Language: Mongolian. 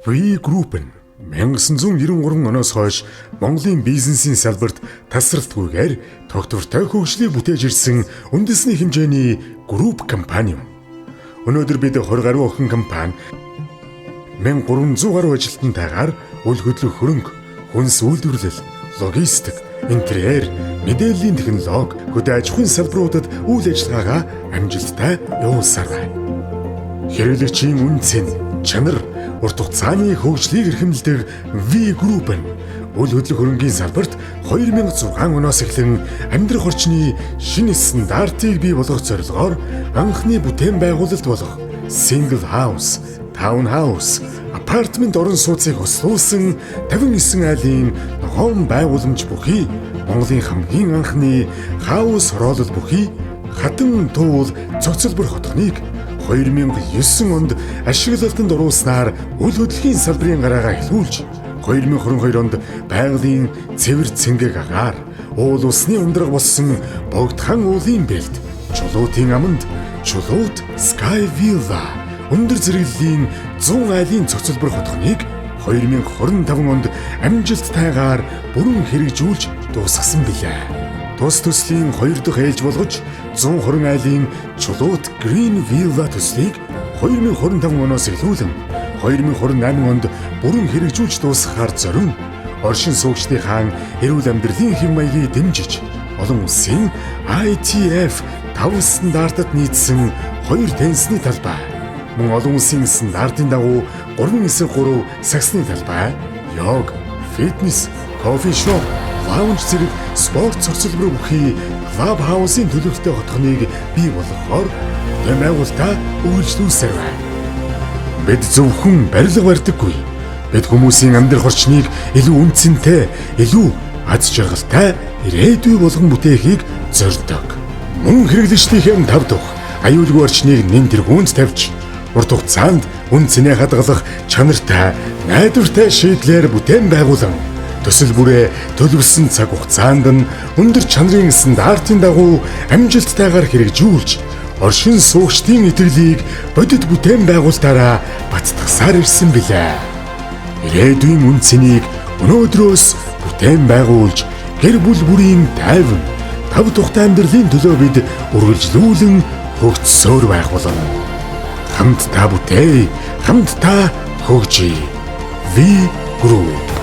V Group нь 1993 оноос хойш Монголын бизнесийн салбарт тасралтгүйгээр тогтвортой хөгжлийг бүтээж ирсэн үндэсний хэмжээний групп компани юм. Өнөөдөр бид 20 гаруй охин компани 1300 гаруй ажилтнтайгаар үйл хөдлөх хөрөнгө, хүнс үйлдвэрлэл, логистик, интерьер, мэдээллийн технологи, хөдөө аж ахуйн салбаруудад үйл ажиллагаагаа амжилттай явуулсаар байна. Хэрэглэгчийн үн цэн, чанар, урт хугацааны хөгжлийг эрхэмлдэг V Group нь үйл хөдлөх хөрөнгийн салбарт 2006 оноос эхлэн амьдрах орчны шинэ стандартыг бий болгох зорилгоор анхны бүтээн байгуулалт болох single house, town house, апартмент орон сууцыг хослуулсан 59 айлын ногоон байгууламж бүхий Монголын хамгийн анхны хаус хороолол бүхий хатан туул цогцлбор хотхоныг 2009 онд ашиглалтанд оруулснаар үйл хөдлөлийн салбарын гараагаа эхлүүлж 2022 онд байгалийн цэвэр цэнгэг агаар уул усны ундраг болсон богдхан уулын бэлд чулуутын аманд чулуут Sky Villa өндөр зэрэглэлийн 100 айлын цогцлбор хотхоныг 2025 онд амжилттайгаар бүрэн хэрэгжүүлж дуусгасан билээ. Тус төслийн 2 дахь ээлж болгож 120 айлын чулуут Green Villa төслийг 2025 оноос эхлүүлэн 2028 онд бүрэн хэрэгжүүлж дуусгахаар зорин оршин суугчдын хаан эрүүл амьдралын хэв маягийг дэмжиж олон улсын ITF 5 стандартад нийцсэн 2 теннисний талбай, мөн олон улсын стандартын дагуу 3-9-3 саксны талбай, йог, фитнес, кофе шоп, лаунж зэрэг спорт цогцлбор бүхий клуб хаусын төлөвлөлтөй хотхоныг бий болгохоор тэм байгуулалтаа үргэлжлүүлсээр байна. Бид зөвхөн барилга барьдаггүй. Бид хүмүүсийн амьдрах орчныг илүү үнцэнтэй, илүү аз жаргалтай ирээдүй болгон бүтээхийг зорддог. Мөн хэрэглэгчдийн тав дахь аюулгүй орчныг нэн тэргүүнд тавьж урт хугацаанд үн цэнэ хадгалах чанартай, найдвартай шийдлээр бүтээн байгуулан төсөл бүрээ төлөвлөсөн цаг хугацаанд нь өндөр чанарын стандартын дагуу амжилттайгаар хэрэгжүүлж оршин суугчдын итгэлийг бодит бүтээн байгуулалтаараа баттгасаар ирсэн билээ. Ирээдүйн үн цэнийг өнөөдрөөс бүтээн байгуулж гэр бүл бүрийн тайван тав тухтай амьдралын төлөө бид үргэлжлүүлэн хөгжсөөр байх болно. Хамтдаа бүтээе, хамтдаа хөгжийе. V Group.